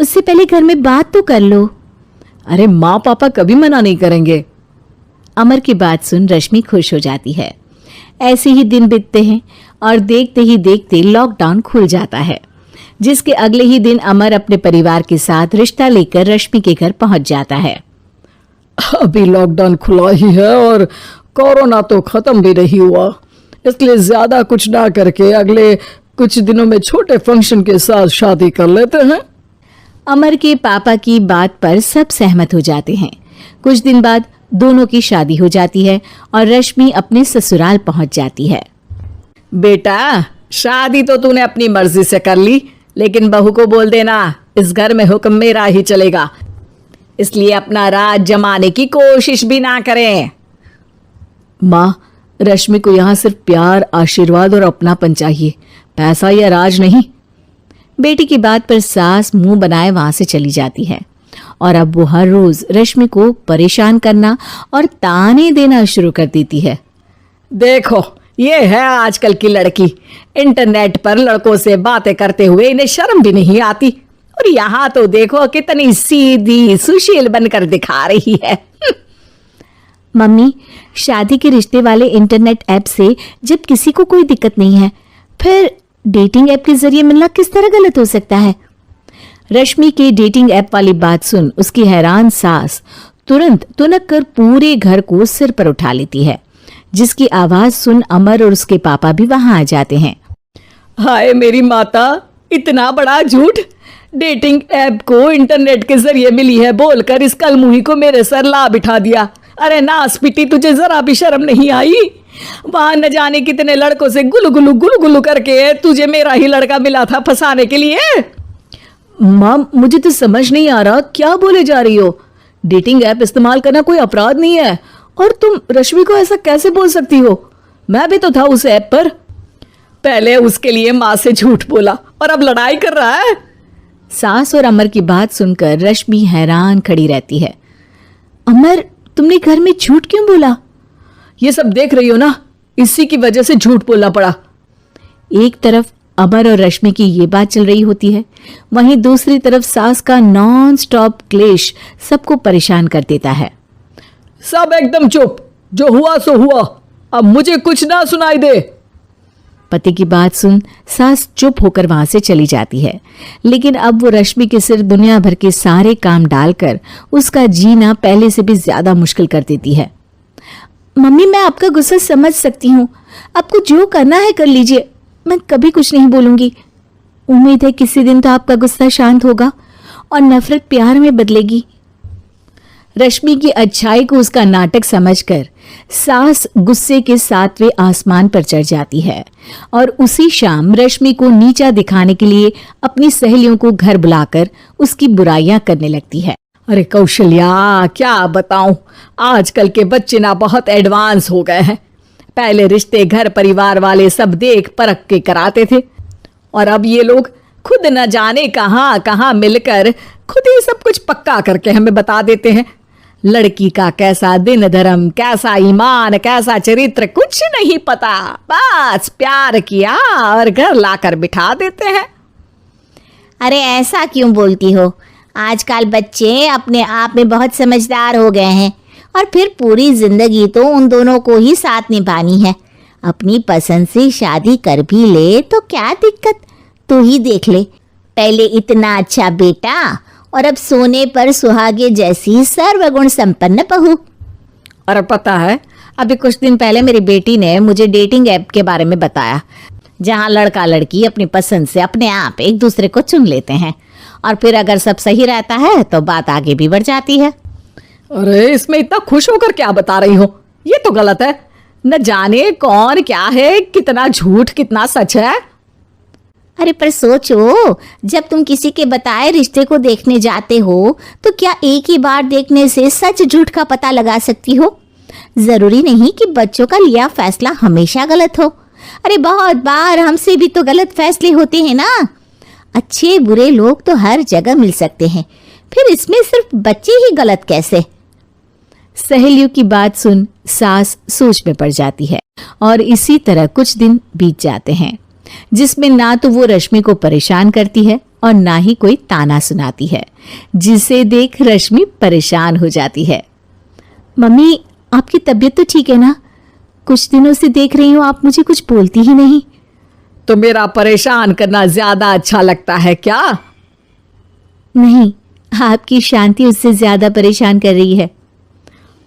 उससे पहले घर में बात तो कर लो। अरे माँ पापा कभी मना नहीं करेंगे। अमर की बात सुन रश्मि खुश हो जाती है। ऐसे ही दिन बीतते हैं और देखते ही देखते लॉकडाउन खुल जाता है, जिसके अगले ही दिन अमर अपने परिवार के साथ रिश्ता लेकर रश्मि के घर पहुंच जाता है। अभी लॉकडाउन खुला ही है और कोरोना तो खत्म भी नहीं हुआ, इसलिए ज्यादा कुछ ना करके अगले कुछ दिनों में छोटे फंक्शन के साथ शादी कर लेते हैं। अमर के पापा की बात पर सब सहमत हो जाते हैं। कुछ दिन बाद दोनों की शादी हो जाती है और रश्मि अपने ससुराल पहुंच जाती है। बेटा, शादी तो तूने अपनी मर्जी से कर ली, लेकिन बहू को बोल देना इस घर में हुक्म मेरा ही चलेगा, इसलिए अपना राज जमाने की कोशिश भी ना करें। माँ, रश्मि को यहाँ सिर्फ प्यार, आशीर्वाद और अपनापन चाहिए, पैसा या राज नहीं। बेटी की बात पर सास मुंह बनाए वहां से चली जाती है और अब वो हर रोज रश्मि को परेशान करना और ताने देना शुरू कर देती है। देखो, ये है आजकल की लड़की, इंटरनेट पर लड़कों से बातें करते हुए इन्हें शर्म भी नहीं आती, और यहाँ तो देखो कितनी सीधी सुशील बनकर दिखा रही है। मम्मी, शादी के रिश्ते वाले इंटरनेट ऐप से जब किसी को कोई दिक्कत नहीं है, फिर डेटिंग ऐप के जरिए मिलना किस तरह गलत हो सकता है? रश्मि के डेटिंग ऐप वाली बात सुन उसकी हैरान सास तुरंत तुनक कर पूरे घर को सिर पर उठा लेती है, जिसकी आवाज सुन अमर और उसके पापा भी वहां आ जाते हैं। हाय मेरी माता, इतना बड़ा झूठ! डेटिंग ऐप को इंटरनेट के जरिए मिली है बोलकर इस कलमुही को मेरे सर ला बिठा दिया। अरे नास पिटी, तुझे जरा भी शर्म नहीं आई? वहां न जाने कितने लड़कों से गुलू गुलू करके तुझे मेरा ही लड़का मिला था फंसाने के लिए। मां, मुझे तो समझ नहीं आ रहा क्या बोले जा रही हो। डेटिंग ऐप इस्तेमाल करना कोई अपराध नहीं है, और तुम रश्मि को ऐसा कैसे बोल सकती हो? मैं भी तो था उस ऐप पर। पहले उसके लिए माँ से झूठ बोला और अब लड़ाई कर रहा है। सास और अमर की बात सुनकर रश्मि हैरान खड़ी रहती है। अमर, तुमने घर में झूठ क्यों बोला? ये सब देख रही हो ना, इसी की वजह से झूठ बोलना पड़ा। एक तरफ अमर और रश्मि की ये बात चल रही होती है, वहीं दूसरी तरफ सास का नॉन स्टॉप क्लेश सबको परेशान कर देता है। सब एकदम चुप, जो हुआ सो हुआ, अब मुझे कुछ ना सुनाई दे। पति की बात सुन सास चुप होकर वहां से चली जाती है, लेकिन अब वो रश्मि के सिर दुनिया भर के सारे काम डालकर उसका जीना पहले से भी ज्यादा मुश्किल कर देती है। मम्मी, मैं आपका गुस्सा समझ सकती हूँ, आपको जो करना है कर लीजिए, मैं कभी कुछ नहीं बोलूंगी। उम्मीद है किसी दिन तो आपका गुस्सा शांत होगा और नफरत प्यार में बदलेगी। रश्मि की अच्छाई को उसका नाटक समझकर सास गुस्से के 7वें आसमान पर चढ़ जाती है और उसी शाम रश्मि को नीचा दिखाने के लिए अपनी सहेलियों को घर बुलाकर उसकी बुराइयां करने लगती है। अरे कौशल्या, क्या बताऊं, आजकल के बच्चे ना बहुत एडवांस हो गए हैं। पहले रिश्ते घर परिवार वाले सब देख परख के कराते थे, और अब ये लोग खुद न जाने कहां कहां मिलकर खुद ही सब कुछ पक्का करके हमें बता देते हैं। लड़की का कैसा दिन धर्म, कैसा ईमान, कैसा चरित्र कुछ नहीं पता, बस प्यार किया और घर लाकर बिठा देते हैं। अरे ऐसा क्यों बोलती हो? आजकल बच्चे अपने आप में बहुत समझदार हो गए हैं, और फिर पूरी जिंदगी तो उन दोनों को ही साथ निभानी है। अपनी पसंद से शादी कर भी ले तो क्या दिक्कत, तू ही देख ले, पहले इतना अच्छा बेटा और अब सोने पर सुहागे जैसी सर्वगुण संपन्न बहू। और पता है, अभी कुछ दिन पहले मेरी बेटी ने मुझे डेटिंग ऐप के बारे में बताया, जहां लड़का लड़की अपनी पसंद से अपने आप एक दूसरे को चुन लेते हैं, और फिर अगर सब सही रहता है तो बात आगे भी बढ़ जाती है। अरे इसमें इतना खुश होकर क्या बता रही हो? ये तो गलत है। न जाने कौन क्या है, कितना झूठ कितना सच है। अरे पर सोचो, जब तुम किसी के बताए रिश्ते को देखने जाते हो तो क्या एक ही बार देखने से सच झूठ का पता लगा सकती हो? जरूरी नहीं कि बच्चों का लिया फैसला हमेशा गलत हो। अरे बहुत बार हमसे भी तो गलत फैसले होते हैं ना। अच्छे बुरे लोग तो हर जगह मिल सकते हैं, फिर इसमें सिर्फ बच्चे ही गलत कैसे? सहेलियों की बात सुन सास सोच में पड़ जाती है, और इसी तरह कुछ दिन बीत जाते हैं, जिसमें ना तो वो रश्मि को परेशान करती है और ना ही कोई ताना सुनाती है, जिसे देख रश्मि परेशान हो जाती है। मम्मी, आपकी तबीयत तो ठीक है ना? कुछ दिनों से देख रही हूँ आप मुझे कुछ बोलती ही नहीं। तो मेरा परेशान करना ज्यादा अच्छा लगता है क्या? नहीं, आपकी शांति उससे ज्यादा परेशान कर रही है।